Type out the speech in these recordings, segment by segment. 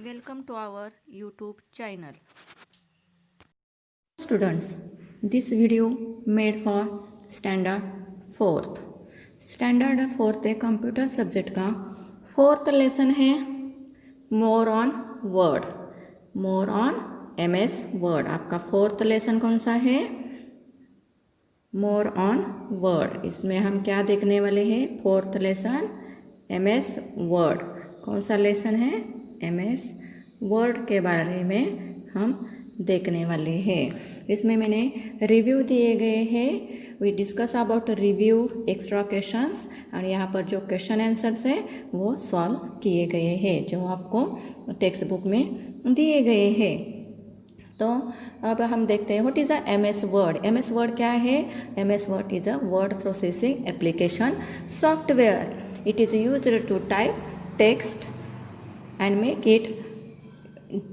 Welcome to our YouTube channel. Students, this video made for standard 4th. Standard 4th computer subject का 4th lesson है more on word, more on MS word. आपका 4th lesson कौन सा है? More on word. इसमें हम क्या देखने वाले हैं? 4th lesson MS Word. कौन सा लेसन है? MS वर्ड के बारे में हम देखने वाले हैं। इसमें मैंने रिव्यू दिए गए हैं। We discuss about review extra questions और यहाँ पर जो क्वेश्चन आंसर्स है वो सॉल्व किए गए हैं जो आपको टेक्स्ट बुक में दिए गए हैं। तो अब हम देखते हैं what is a MS Word. MS word क्या है? MS Word is a word processing application software. It is used to type text and make it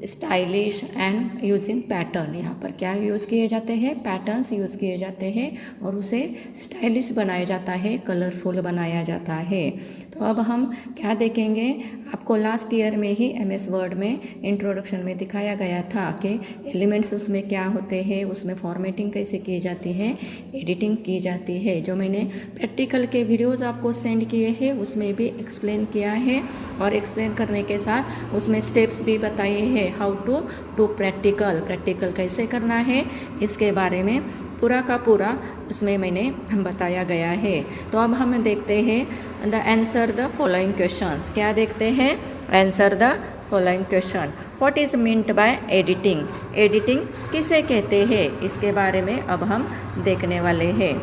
stylish and using pattern. यहाँ पर क्या यूज़ किए जाते हैं? पैटर्न्स यूज़ किए जाते हैं और उसे स्टाइलिश बनाया जाता है, कलरफुल बनाया जाता है। तो अब हम क्या देखेंगे? आपको लास्ट ईयर में ही MS वर्ड में इंट्रोडक्शन में दिखाया गया था कि एलिमेंट्स उसमें क्या होते हैं, उसमें फॉर्मेटिंग कैसे की जाती है, एडिटिंग की जाती है। जो मैंने प्रैक्टिकल के वीडियोज़ आपको सेंड किए हैं उसमें भी एक्सप्लेन किया है और एक्सप्लेन करने के साथ उसमें स्टेप्स भी बताए हैं। हाउ टू डू प्रैक्टिकल कैसे करना है इसके बारे में पूरा का पूरा उसमें मैंने बताया गया है। तो अब हम देखते हैं the answer the following questions. क्या देखते हैं? Answer the following question. What is meant by editing? Editing किसे कहते हैं इसके बारे में अब हम देखने वाले हैं।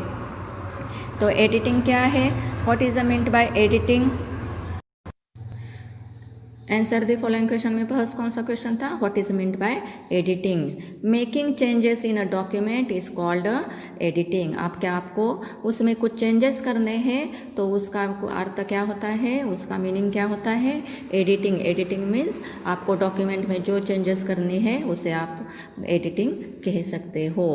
तो एडिटिंग क्या है? What is meant by editing? Answer the following question में फर्स्ट कौन सा क्वेश्चन था? What is meant by editing? Making changes in a document is called editing. आपको उसमें कुछ चेंजेस करने हैं तो उसका अर्थ क्या होता है, उसका मीनिंग क्या होता है? एडिटिंग। एडिटिंग मीन्स आपको डॉक्यूमेंट में जो चेंजेस करनी है उसे आप एडिटिंग कह सकते हो।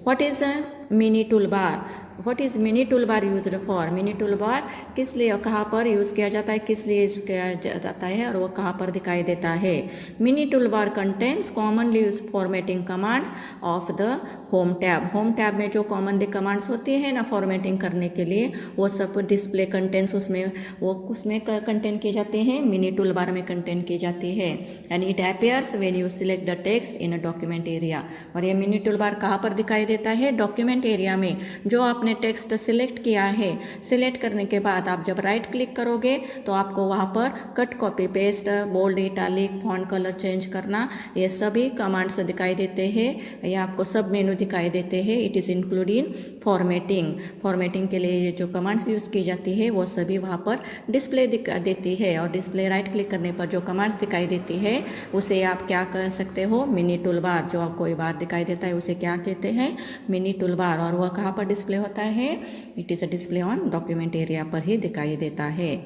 What is a mini tool bar? What is mini tool bar use for? Mini tool bar किस लिए, कहाँ पर यूज़ किया जाता है, किस लिए यूज किया जाता है और वो कहाँ पर दिखाई देता है? Mini tool bar contents commonly use formatting commands of the home tab. Home tab में जो कॉमनली कमांड्स होती है ना फॉर्मेटिंग करने के लिए, वो सब डिस्प्ले कंटेंट्स उसमें कंटेंट की जाते हैं, मिनी टूल बार में कंटेंट की जाती है। And it appears when you select the text in a document area. और ये मिनी टूल बार कहाँ पर दिखाई देता है? डॉक्यूमेंट एरिया में। जो आपने टेक्स्ट सिलेक्ट किया है, सिलेक्ट करने के बाद आप जब राइट क्लिक करोगे तो आपको वहाँ पर cut, copy, paste, bold, italic, font colour change करना, ये सभी कमांड्स दिखाई देते हैं। ये आपको सब मेनू दिखाई देते हैं। It is including formatting. Formatting के लिए जो कमांड्स यूज़ की जाती है वो सभी वहाँ पर डिस्प्ले देती है। और डिस्प्ले राइट क्लिक करने पर जो कमांड्स दिखाई देती है उसे आप क्या कर सकते हो? Mini tool bar. जो आपको ये बार दिखाई देता है उसे क्या कहते हैं? Mini tool bar. और वह कहाँ पर डिस्प्ले होता है? It is a display on document area पर ही दिखाई देता है।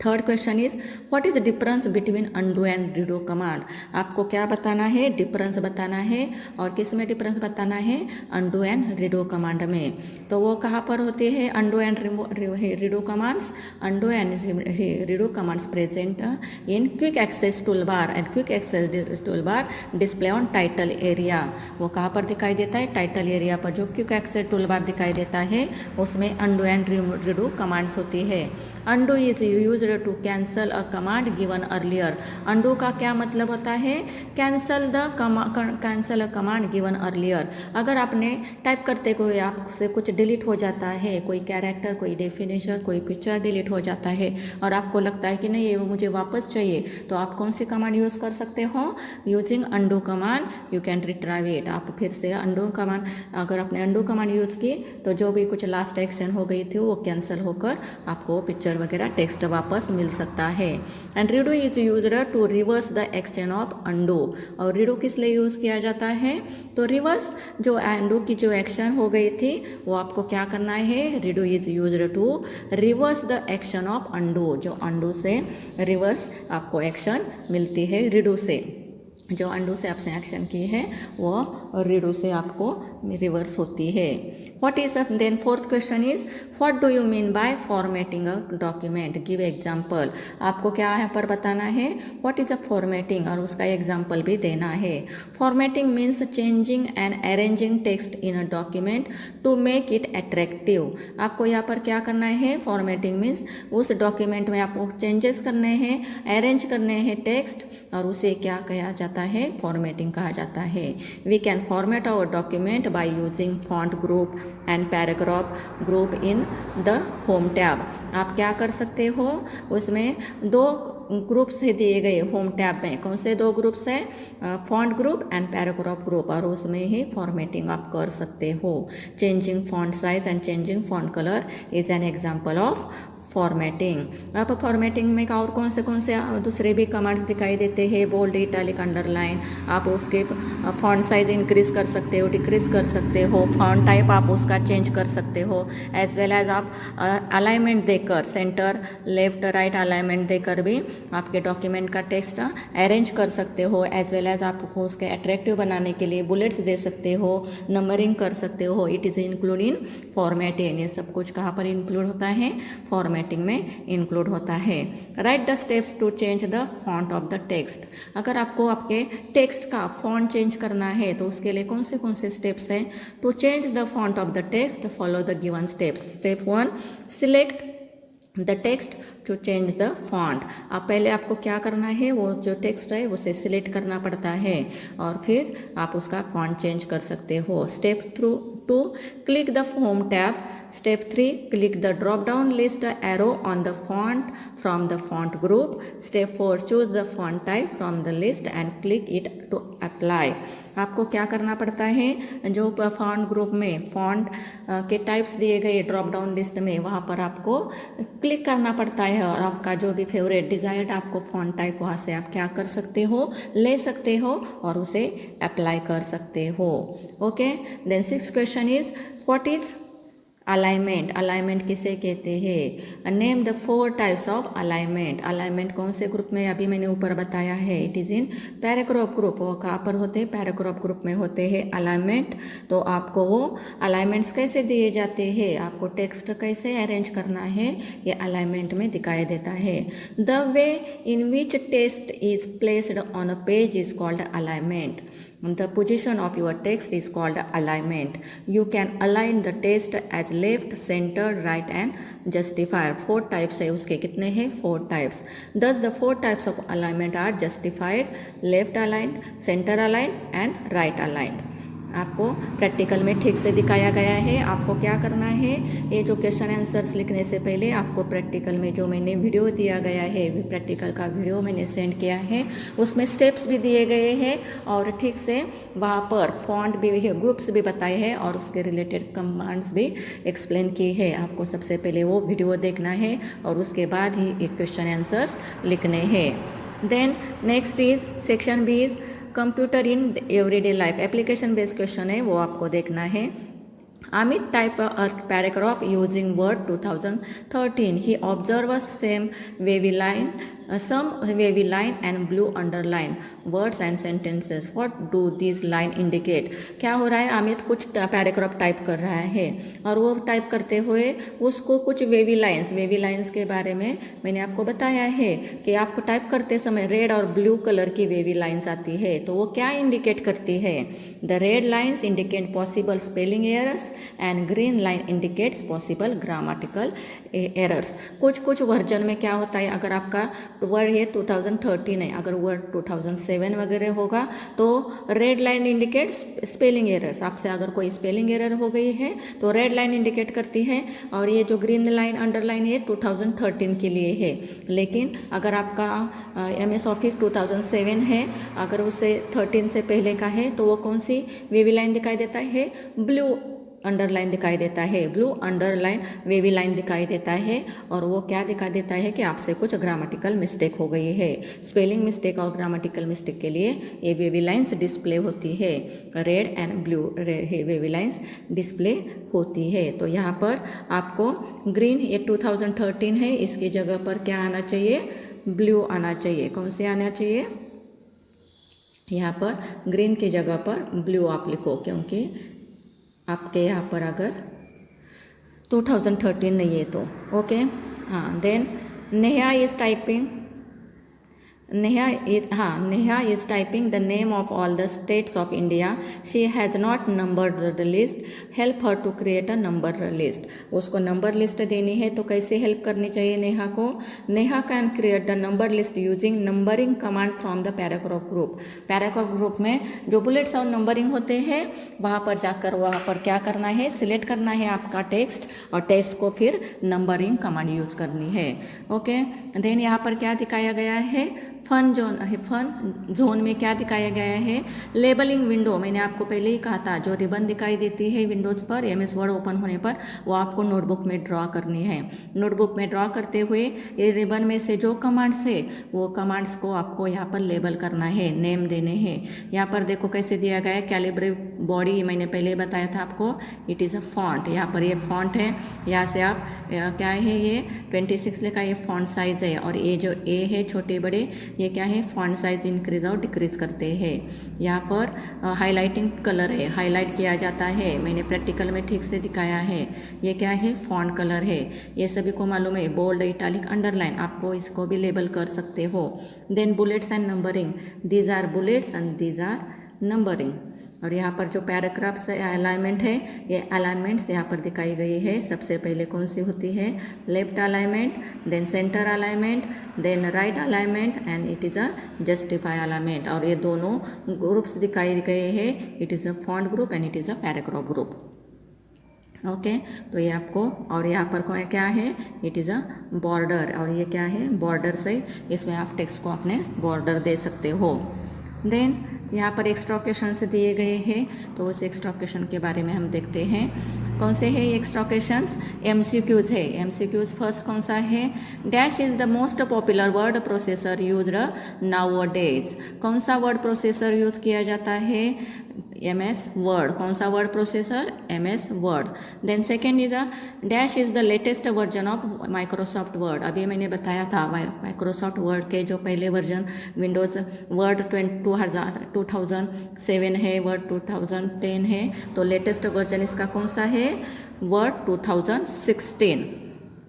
Third question is what is difference between undo and redo command? आपको क्या बताना है? डिफरेंस बताना है। और किस में डिफरेंस बताना है? अनडू एंड रीडो कमांड में। तो वो कहाँ पर होते हैं undo and redo commands? Undo and redo commands present in quick access tool bar and quick access tool bar display on title area. वो कहाँ पर दिखाई देता है? टाइटल एरिया पर जो क्विक एक्सेस टूल बार दिखाई देता है उसमें अनडू एंड रीडो कमांड्स होती है। Undo is used to cancel a command given earlier. Undo का क्या मतलब होता है? Cancel a command given earlier. अगर आपने टाइप करते कोई आपसे कुछ डिलीट हो जाता है, कोई कैरेक्टर, कोई डेफिनेशन, कोई पिक्चर डिलीट हो जाता है और आपको लगता है कि नहीं ये मुझे वापस चाहिए, तो आप कौन सी कमांड यूज़ कर सकते हो? Using undo command you can retrieve it. आप फिर से अनडू कमांड, अगर आपने अनडू कमांड यूज़ की तो जो भी कुछ लास्ट एक्शन हो गई थी वो कैंसिल होकर आपको पिक्चर वगैरह टेक्स्ट वापस मिल सकता है। And redo is used to reverse the action of undo. और रीडो किस लिए यूज़ किया जाता है? तो रिवर्स जो अनडू की जो एक्शन हो गई थी वो आपको क्या करना है? Redo is used to reverse the action of undo. जो अनडू से रिवर्स आपको एक्शन मिलती है रीडो से। जो अंडू से आपने एक्शन की है वो रीडू से आपको रिवर्स होती है. What is then fourth question is what do you mean by formatting a document? Give example. आपको क्या यहाँ पर बताना है what is a formatting और उसका एग्जाम्पल भी देना है. Formatting means changing and arranging text in a document to make it attractive. आपको यहाँ पर क्या करना है formatting means उस डॉक्यूमेंट में आपको चेंजेस करने हैं, अरेंज करने हैं टेक्स्ट और उसे क्या कहा जाता है फॉर्मेटिंग कहा जाता है. We can format our document by using font group and paragraph group in the home tab. आप क्या कर सकते हो उसमें दो ग्रुप्स है दिए गए होम टैब में. कौन से दो ग्रुप्स हैं font group and paragraph group और उसमें ही फॉर्मेटिंग आप कर सकते हो. Changing font size and changing font colour is an example of formatting. अब फॉर्मेटिंग में और कौन से दूसरे भी कमांड्स दिखाई देते हैं बोल्ड इटैलिक अंडरलाइन. आप उसके फॉन्ट साइज इंक्रीज कर सकते हो, डिक्रीज कर सकते हो, फॉन्ट टाइप आप उसका चेंज कर सकते हो, एज वेल एज आप अलाइनमेंट देकर सेंटर लेफ्ट राइट अलाइनमेंट देकर भी आपके डॉक्यूमेंट का टेक्स्ट अरेंज कर सकते हो. एज वेल एज आपको उसके अट्रैक्टिव बनाने के लिए बुलेट्स दे सकते हो, नंबरिंग कर सकते हो. It is include in formatting. ये सब कुछ कहाँ पर इंक्लूड होता है फॉर्मेटिंग में इंक्लूड होता है. Write the steps to change the font of the text. अगर आपको आपके टेक्स्ट का फॉन्ट चेंज करना है तो उसके लिए कौन से स्टेप्स हैं. To change the font of the text follow the given steps. Step 1 select the text to change the font. अब पहले आपको क्या करना है वो जो टेक्स्ट है उसे सिलेक्ट करना पड़ता है और फिर आप उसका फॉन्ट चेंज कर सकते हो. Step 2 click the home tab. Step 3 click the drop down list arrow on the font from the font group. Step 4 choose the font type from the list and click it to apply. आपको क्या करना पड़ता है जो font group में font के types दिए गए ड्रॉप डाउन लिस्ट में वहाँ पर आपको क्लिक करना पड़ता है और आपका जो भी फेवरेट डिज़ायर्ड आपको फॉन्ट टाइप वहाँ से आप क्या कर सकते हो ले सकते हो और उसे अप्लाई कर सकते हो. Okay then 6th question is what is alignment. Alignment किसे कहते हैं. Name the 4 types of alignment. Alignment कौन से ग्रुप में अभी मैंने ऊपर बताया है it is in paragraph group. वो कहाँ पर होते हैं पैराग्राफ ग्रुप में होते हैं अलाइनमेंट. तो आपको वो अलाइनमेंट्स कैसे दिए जाते हैं आपको टेक्स्ट कैसे अरेंज करना है ये अलाइनमेंट में दिखाई देता है. The way in which text is placed on a page is called alignment. The position of your text is called alignment. You can align the text as left, center, right and justifier. 4 types है उसके. कितने हैं 4 types. Thus the 4 types of alignment are justified, left aligned, center aligned and right aligned. आपको practical में ठीक से दिखाया गया है. आपको क्या करना है ये जो क्वेश्चन आंसर्स लिखने से पहले आपको प्रैक्टिकल में जो मैंने वीडियो दिया गया है प्रैक्टिकल का वीडियो मैंने सेंड किया है उसमें स्टेप्स भी दिए गए हैं और ठीक से वहाँ पर फॉन्ट भी ग्रुप्स भी बताए हैं और उसके रिलेटेड कमांड्स भी एक्सप्लेन की है. आपको सबसे पहले वो वीडियो देखना है और उसके बाद ही एक क्वेश्चन आंसर्स लिखने हैं. Then next is section B is computer in everyday life. Application based question है वो आपको देखना है. Amit typed a paragraph using Word 2013. He observed some wavy line and blue underline words and sentences. What do these line indicate? क्या हो रहा है अमित कुछ पैराग्राफ टाइप कर रहा है और वो टाइप करते हुए उसको कुछ वेवी लाइंस के बारे में मैंने आपको बताया है कि आपको टाइप करते समय रेड और ब्लू कलर की वेवी लाइंस आती है तो वो क्या इंडिकेट करती है. The red lines indicate possible spelling errors and green line indicates possible grammatical errors. कुछ वर्जन में क्या होता है अगर आपका वर्ड ये 2013 है अगर वर्ड 2007 वगैरह होगा तो red line indicates spelling errors. आपसे अगर कोई स्पेलिंग एरर हो गई है तो रेड लाइन इंडिकेट करती है और ये जो ग्रीन लाइन अंडरलाइन है 2013 के लिए है. लेकिन अगर आपका MS ऑफिस 2007 है अगर उसे 13 से पहले का है तो वो कौन सी वेवी लाइन दिखाई देता है ब्लू अंडरलाइन दिखाई देता है. ब्लू अंडरलाइन वेवी लाइन दिखाई देता है और वो क्या दिखा देता है कि आपसे कुछ ग्रामेटिकल मिस्टेक हो गई है. स्पेलिंग मिस्टेक और ग्रामेटिकल मिस्टेक के लिए ये वेवी लाइंस डिस्प्ले होती है. Red and blue wavy lines display होती है. तो यहाँ पर आपको ग्रीन ये 2013 है इसकी जगह पर क्या आना चाहिए ब्लू आना चाहिए. कौन से आना चाहिए यहाँ पर ग्रीन की जगह पर ब्लू आप लिखो, क्योंकि आपके यहाँ पर अगर 2013 नहीं है तो ओके। हाँ, then Neha is typing, Neha is typing the name of all the states of India. She has not numbered the list. Help her to create a number list. उसको नंबर लिस्ट देनी है तो कैसे हेल्प करनी चाहिए नेहा को? Neha can create the number list using numbering command from the paragraph group. Paragraph group में जो बुलेट्स और नंबरिंग होते हैं वहाँ पर जाकर वहाँ पर क्या करना है, सिलेक्ट करना है आपका टेक्स्ट, और टेक्स्ट को फिर नंबरिंग कमांड यूज़ करनी है। ओके, देन यहाँ पर क्या दिखाया गया है, फन जोन में क्या दिखाया गया है, लेबलिंग विंडो। मैंने आपको पहले ही कहा था, जो रिबन दिखाई देती है विंडोज़ पर MS वर्ड ओपन होने पर, वो आपको नोटबुक में ड्रॉ करनी है। नोटबुक में ड्रॉ करते हुए ये रिबन में से जो कमांड्स है वो कमांड्स को आपको यहाँ पर लेबल करना है, नेम देने हैं। यहाँ पर देखो कैसे दिया गया है, कैलिब्रेट बॉडी, मैंने पहले बताया था आपको, इट इज़ अ फॉन्ट। यहाँ पर ये फॉन्ट है, यहाँ से आप क्या है, ये 26 लिखा, ये फॉन्ट साइज़ है, और ये जो ए है छोटे बड़े, ये क्या है, फॉन्ट साइज इंक्रीज और डिक्रीज करते हैं। यहाँ पर हाईलाइटिंग कलर है, हाईलाइट किया जाता है, मैंने प्रैक्टिकल में ठीक से दिखाया है। ये क्या है, फॉन्ट कलर है, ये सभी को मालूम है। बोल्ड, इटैलिक, अंडरलाइन, आपको इसको भी लेबल कर सकते हो। Then bullets and numbering, these are bullets and these are numbering. और यहाँ पर जो पैराग्राफ्स अलाइनमेंट है, ये अलाइनमेंट्स यहाँ पर दिखाई गई है। सबसे पहले कौन सी होती है, left alignment, then centre alignment, then right alignment, and it is a justify alignment. और ये दोनों ग्रुप्स दिखाई गए हैं, it is a font group and it is a paragraph group. Okay, तो ये आपको, और यहाँ पर क्या है, इट इज़ अ बॉर्डर, और ये क्या है, बॉर्डर से इसमें आप टेक्स्ट को अपने बॉर्डर दे सकते हो। देन यहाँ पर एक्स्ट्रा क्वेश्चंस दिए गए हैं, तो उस एक्स्ट्रा क्वेश्चन के बारे में हम देखते हैं। कौन से है ये एक्स्ट्रा क्वेश्चंस, MCQs है। MCQs फर्स्ट कौन सा है, dash is the most popular word processor used nowadays. कौन सा वर्ड प्रोसेसर यूज़ किया जाता है, MS वर्ड। कौन सा word processor, MS Word. Then second is a dash is the latest version of Microsoft Word. अभी मैंने बताया था माइक्रोसॉफ्ट वर्ड के जो पहले वर्जन विंडोज़ वर्ड 2007 है, वर्ड 2010 है, तो लेटेस्ट वर्जन इसका कौन सा है, word 2016।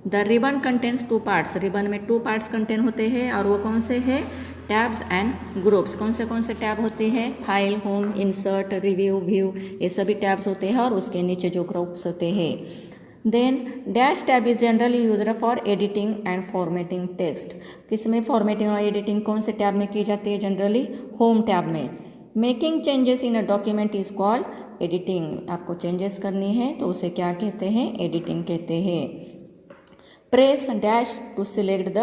The ribbon contains 2 parts, ribbon में 2 पार्ट्स कंटेन होते हैं, और वो कौन से हैं, टैब्स एंड ग्रुप्स। कौन से टैब होते हैं, file, home, insert, review, view, ये सभी टैब्स होते हैं, और उसके नीचे जो ग्रुप्स होते हैं। Then dash tab is generally used for editing and formatting text. किसमें फॉर्मेटिंग और एडिटिंग कौन से टैब में की जाती है, जनरली होम टैब में। Making changes in a document is called editing. आपको चेंजेस करनी है तो उसे क्या कहते हैं, एडिटिंग कहते हैं। Press dash to select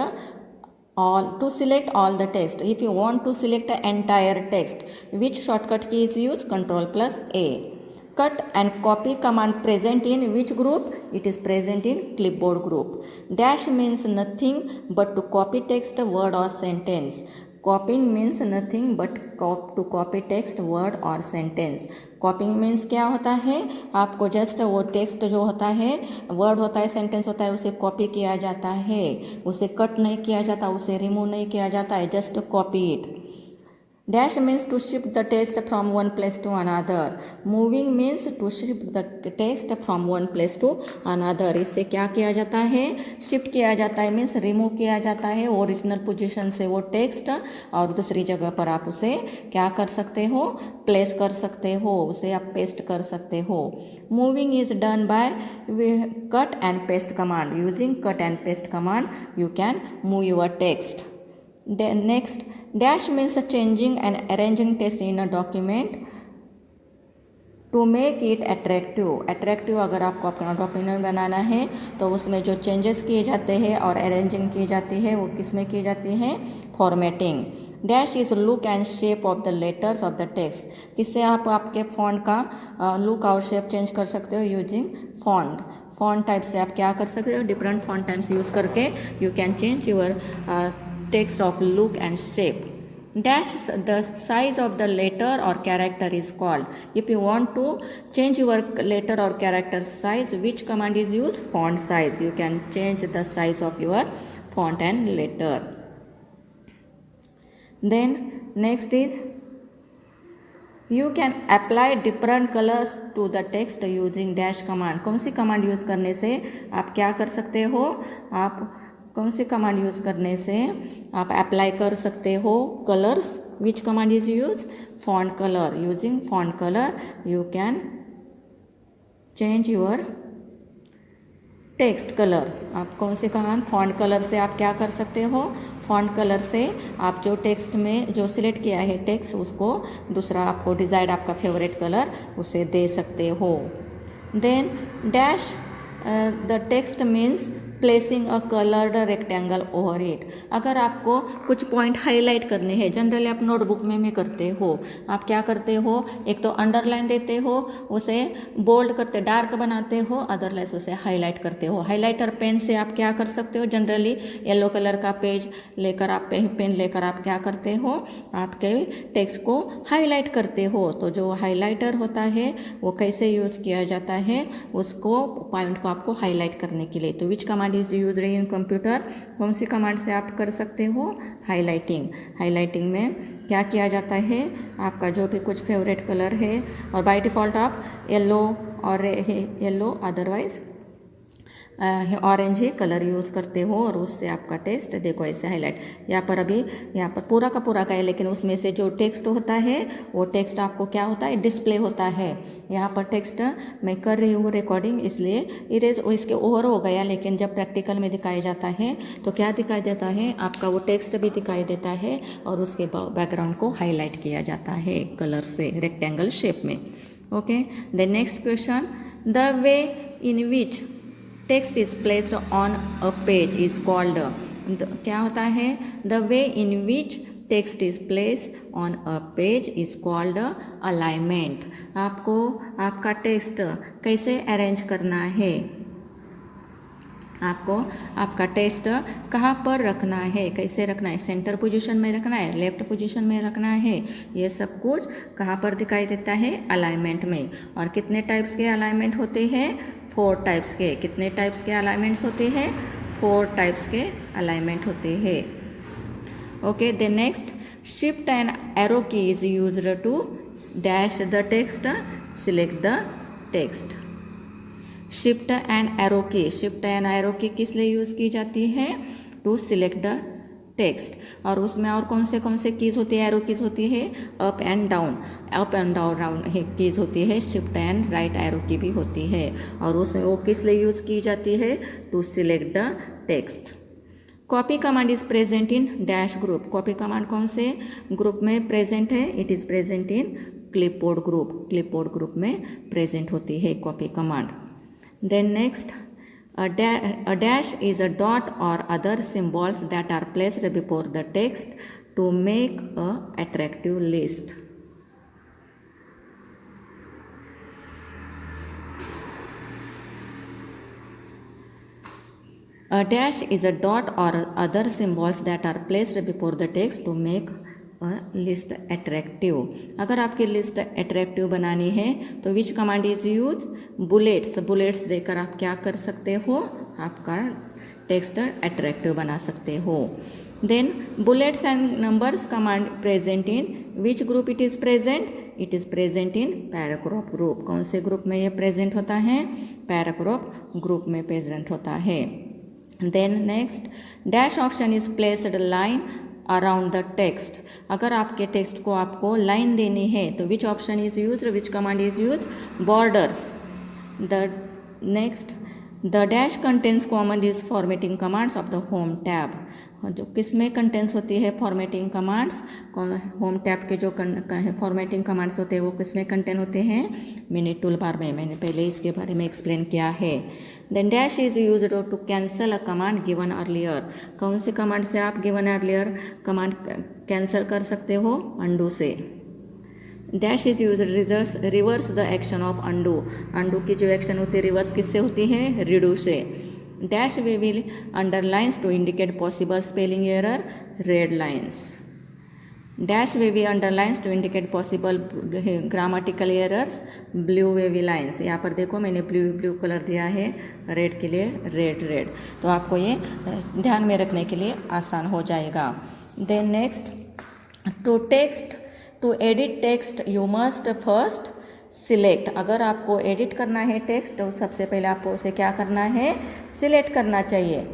all the text. If you want to select the entire text, which shortcut key is used, Ctrl+A. Cut and copy command present in which group, it is present in clipboard group. Dash means nothing but to copy text, word or sentence. Copying means nothing but to copy text, word और sentence. कॉपिंग means क्या होता है, आपको just वो text जो होता है, word होता है, सेंटेंस होता है, उसे कॉपी किया जाता है, उसे कट नहीं किया जाता, उसे रिमूव नहीं किया जाता है, just copy it. Dash means to shift the text from one place to another. Moving means to shift the text from one place to another. इससे क्या किया जाता है, शिफ्ट किया जाता है, मीन्स रिमूव किया जाता है ओरिजिनल पोजीशन से वो टेक्स्ट, और दूसरी जगह पर आप उसे क्या कर सकते हो, प्लेस कर सकते हो, उसे आप पेस्ट कर सकते हो। Moving is done by cut and paste command. Using cut and paste command you can move your text. Next, dash means changing and arranging text in a document to make it attractive. Attractive अगर आपको अपना document बनाना है तो उसमें जो changes किए जाते हैं और अरेंजिंग की जाती है वो किस में की जाती है, formatting. Dash is look and shape of the letters of the text. किससे आप आपके फॉन्ट का लुक और शेप चेंज कर सकते हो, यूजिंग फॉन्ट टाइप से आप क्या कर सकते हो, डिफरेंट फॉन्ट टाइप्स यूज़ करके you can change your text of look and shape. Dash the size of the letter or character is called. If you want to change your letter or character size, which command is used, font size. You can change the size of your font and letter. Then next is you can apply different colours to the text using dash command. कौन सी command use करने से आप क्या कर सकते हो, आप कौन सी कमांड यूज़ करने से आप अप्लाई कर सकते हो colours. Which command is use, font colour. Using font colour you can change your text colour. आप कौन सी कमांड, फॉन्ट कलर से आप क्या कर सकते हो, फॉन्ट कलर से आप जो टेक्स्ट में जो सिलेक्ट किया है टेक्स्ट उसको दूसरा आपको डिज़ायर्ड आपका फेवरेट कलर उसे दे सकते हो। Then dash the text means placing a coloured rectangle over it. अगर आपको कुछ पॉइंट हाईलाइट करने हैं, जनरली आप नोटबुक में करते हो, आप क्या करते हो, एक तो अंडरलाइन देते हो, उसे बोल्ड करते डार्क बनाते हो, अदरवाइज उसे हाईलाइट करते हो। हाईलाइटर पेन से आप क्या कर सकते हो, जनरली येलो कलर का पेज लेकर आप पेन लेकर आप क्या करते हो, आपके टेक्स्ट को हाईलाइट करते हो। तो जो हाईलाइटर होता है वो कैसे यूज़ किया जाता है, उसको पॉइंट को आपको हाईलाइट करने के लिए। तो विच command is used in computer, कौन सी कमांड से आप कर सकते हो, हाईलाइटिंग। हाईलाइटिंग में क्या किया जाता है, आपका जो भी कुछ फेवरेट कलर है, और बाय डिफ़ॉल्ट आप येलो और येलो अदरवाइज ऑरेंज ही कलर यूज़ करते हो, और उससे आपका टेक्स्ट देखो ऐसे हाईलाइट। यहाँ पर अभी यहाँ पर पूरा का पूरा का है, लेकिन उसमें से जो टेक्स्ट होता है वो टेक्स्ट आपको क्या होता है, डिस्प्ले होता है। यहाँ पर टेक्स्ट मैं कर रही हूँ रिकॉर्डिंग, इसलिए इरेज इसके ओवर हो गया, लेकिन जब प्रैक्टिकल में दिखाया जाता है तो क्या दिखाई देता है, आपका वो टेक्स्ट भी दिखाई देता है और उसके बैकग्राउंड को हाईलाइट किया जाता है कलर से रेक्टेंगल शेप में। Okay, the next question, the way in which text is placed on a page is called. क्या होता है, the way in which text is place on a page is called alignment. आपको आपका text कैसे arrange करना है, आपको आपका टेक्स्ट कहाँ पर रखना है, कैसे रखना है, सेंटर पोजीशन में रखना है, लेफ्ट पोजीशन में रखना है, ये सब कुछ कहाँ पर दिखाई देता है, अलाइनमेंट में। और कितने टाइप्स के अलाइनमेंट होते हैं, 4 टाइप्स के। कितने टाइप्स के अलाइनमेंट्स होते हैं, 4 टाइप्स के अलाइनमेंट होते हैं। Okay, the next, shift and arrow key is used to dash the text, select the text. Shift and arrow key, shift and arrow key किस लिए यूज़ की जाती है, टू सिलेक्ट द टेक्स्ट। और उसमें और कौन से कीज़ होती है, एरो कीज़ होती है, अप एंड डाउन कीज़ होती है, शिफ्ट एंड राइट एरो की भी होती है। और उसमें वो किस लिए यूज़ की जाती है, to select the text. Copy command is present in dash group. Copy command कौन से ग्रुप में प्रेजेंट है, it is present in clipboard group. Clipboard group में प्रेजेंट होती है copy command. Then next, a dash is a dot or other symbols that are placed before the text to make a attractive list. A dash is a dot or other symbols that are placed before the text to make list attractive. अगर आपकी list attractive बनानी है तो विच command is use, bullets. Bullets देकर आप क्या कर सकते हो, आपका टेक्स्ट अट्रैक्टिव बना सकते हो। Then bullets and numbers command present in which group it is present, it is present in paragraph group. कौन से ग्रुप में ये प्रेजेंट होता है, पैराग्राफ ग्रुप में प्रेजेंट होता है। Then next, dash option is placed line around the text. अगर आपके टेक्स्ट को आपको लाइन देनी है तो which option is use, which command is use, borders. The next, the dash contents common is formatting commands of the home tab. जो किस में कंटेंट्स होती है, फॉर्मेटिंग कमांड्स। होम टैब के जो फॉर्मेटिंग कमांड्स होते हैं वो किस में कंटेंट होते हैं, मिनी टूल बार में। मैंने पहले इसके बारे में एक्सप्लेन किया है। Then dash is use to cancel a command given earlier. कौन से कमांड से आप गिवन अर्लियर कमांड कैंसिल कर सकते हो, अंडू से। Dash is use reverse the action of undo. Undo की जो एक्शन होती है रिवर्स किससे होती है, रीडू से। Dash way will underlines to indicate possible spelling error, red lines. Dash wavy underlines to indicate possible grammatical errors, blue wavy lines. यहाँ पर देखो मैंने ब्लू कलर दिया है, रेड के लिए रेड। तो आपको ये ध्यान में रखने के लिए आसान हो जाएगा। Then next, to edit text you must first select. अगर आपको एडिट करना है टेक्स्ट तो सबसे पहले आपको उसे क्या करना है, सिलेक्ट करना चाहिए।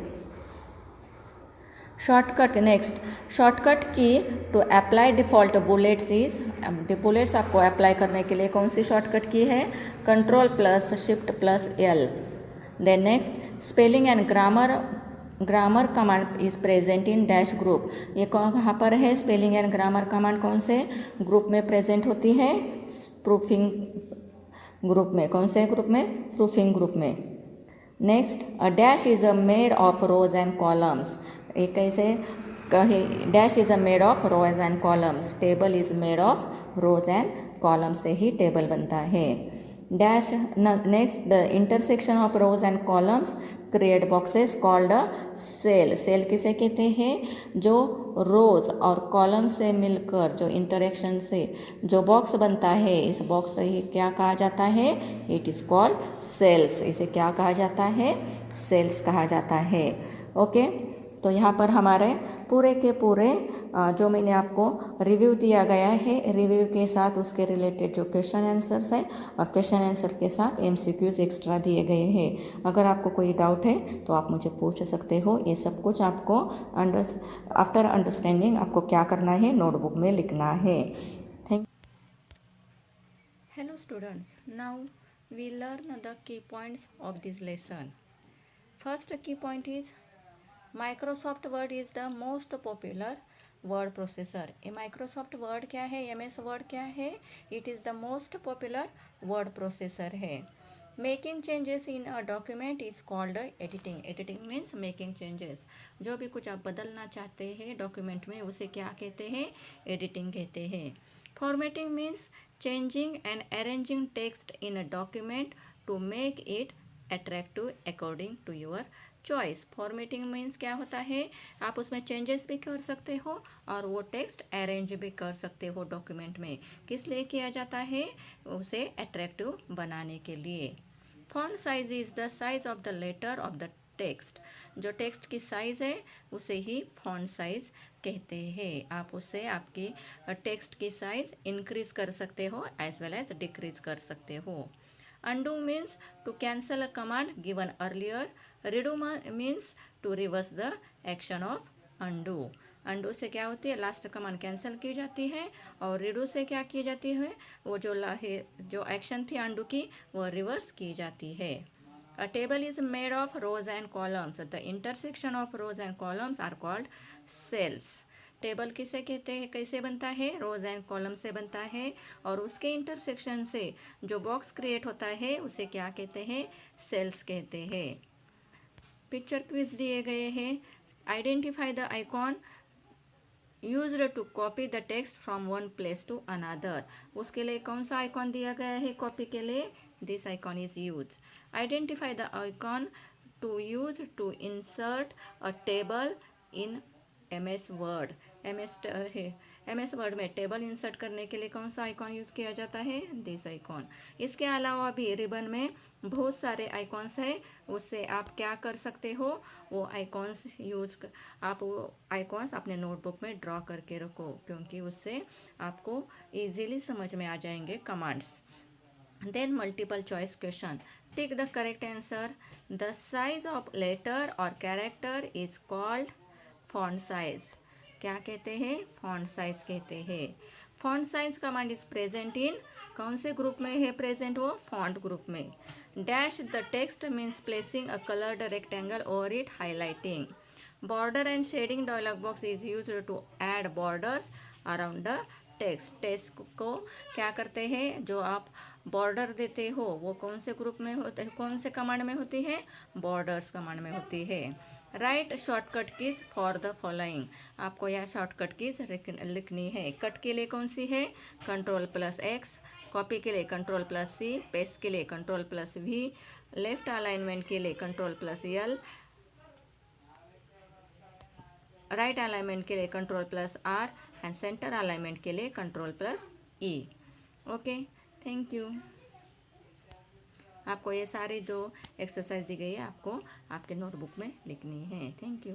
Shortcut, next shortcut key to apply default bullets is, bullets आपको अप्लाई करने के लिए कौन सी शॉर्टकट की है, control plus shift plus L. Then next spelling and grammar command is present in dash group. ये कहाँ पर है, स्पेलिंग एंड ग्रामर कमांड कौन से ग्रुप में प्रेजेंट होती है, प्रूफिंग ग्रुप में। कौन से ग्रुप में, प्रूफिंग ग्रुप में। Next a dash is a made of rows and columns. एक कैसे कहे, dash is a made of rows and columns, table is made of rows and column से ही टेबल बनता है। Dash next the intersection of rows and columns create boxes called a cell. Cell किसे कहते हैं, जो रोज और कॉलम से मिलकर जो इंटरेक्शन से जो बॉक्स बनता है, इस बॉक्स से ही क्या कहा जाता है, इट इज़ कॉल्ड सेल्स। इसे क्या कहा जाता है, सेल्स कहा जाता है। ओके, तो यहाँ पर हमारे पूरे के पूरे जो मैंने आपको रिव्यू दिया गया है, रिव्यू के साथ उसके रिलेटेड जो क्वेश्चन आंसर्स हैं और क्वेश्चन आंसर के साथ MCQs एक्स्ट्रा दिए गए हैं। अगर आपको कोई डाउट है तो आप मुझे पूछ सकते हो। ये सब कुछ आपको आफ्टर अंडरस्टैंडिंग आपको क्या करना है, नोटबुक में लिखना है। Thank. Hello students, now we learn the key points of this lesson. First key point is Microsoft Word is the most popular word processor. ये माइक्रोसॉफ्ट वर्ड क्या है, MS वर्ड क्या है, it is the most popular word processor है। Making changes in a document is called editing. Editing means making changes. जो भी कुछ आप बदलना चाहते हैं डॉक्यूमेंट में, उसे क्या कहते हैं, एडिटिंग कहते हैं। Formatting means changing and arranging text in a document to make it attractive according to your choice. Formatting means क्या होता है, आप उसमें चेंजेस भी कर सकते हो और वो टेक्स्ट अरेंज भी कर सकते हो डॉक्यूमेंट में। किस लिए किया जाता है, उसे अट्रैक्टिव बनाने के लिए। Font size is the size of the letter of the text. जो टेक्स्ट की साइज है उसे ही फॉन्ट साइज कहते हैं। आप उससे आपकी टेक्स्ट की साइज इंक्रीज कर सकते हो एज वेल एज डिक्रीज कर सकते हो। Undo means to cancel a command given earlier. Redo means to reverse the action of undo. Undo से क्या होती है, लास्ट कमांड कैंसिल की जाती है, और redo से क्या की जाती है, वो जो एक्शन थी undo की वो रिवर्स की जाती है। A table is made of rows and columns. The intersection of rows and columns are called cells. Table किसे कहते हैं, कैसे बनता है, रोज एंड कॉलम से बनता है, और उसके इंटरसेक्शन से जो बॉक्स क्रिएट होता है उसे क्या कहते हैं, सेल्स कहते हैं। पिक्चर क्विज दिए गए हैं। Identify the icon used to copy the text from one place to another. उसके लिए कौन सा आइकॉन दिया गया है कॉपी के लिए, this icon is use. Identify the icon to use to insert a table in MS Word. MS Word में टेबल इंसर्ट करने के लिए कौन सा आइकॉन यूज़ किया जाता है, दिस आइकॉन। इसके अलावा भी रिबन में बहुत सारे आइकॉन्स हैं, उससे आप क्या कर सकते हो, वो आइकॉन्स आप वो आइकॉन्स अपने नोटबुक में ड्रॉ करके रखो, क्योंकि उससे आपको इजीली समझ में आ जाएंगे commands. Then multiple choice question, tick the correct answer. The size of letter और character is called font size. क्या कहते हैं, फॉन्ट साइज कहते हैं। Font size command is present in, कौन से ग्रुप में है प्रेजेंट, वो फॉन्ट ग्रुप में। Dash the text means placing a coloured rectangle over it, highlighting. Border and shading dialog box is used to add borders around the text. Text को क्या करते हैं, जो आप बॉर्डर देते हो वो कौन से ग्रुप में होते हैं, कौन से कमांड में होती है, बॉर्डर्स कमांड में होती है। Right shortcut keys for the following. आपको यह शॉर्टकट कीज लिखनी है। कट के लिए कौन सी है, Ctrl+X। कॉपी के लिए Ctrl+C। पेस्ट के लिए Ctrl+V। लेफ्ट अलाइनमेंट के लिए Ctrl+L। राइट अलाइनमेंट के लिए Ctrl+R एंड सेंटर अलाइनमेंट के लिए Ctrl+E। Okay, thank you. आपको ये सारी जो एक्सरसाइज दी गई है आपको आपके नोटबुक में लिखनी है। Thank you.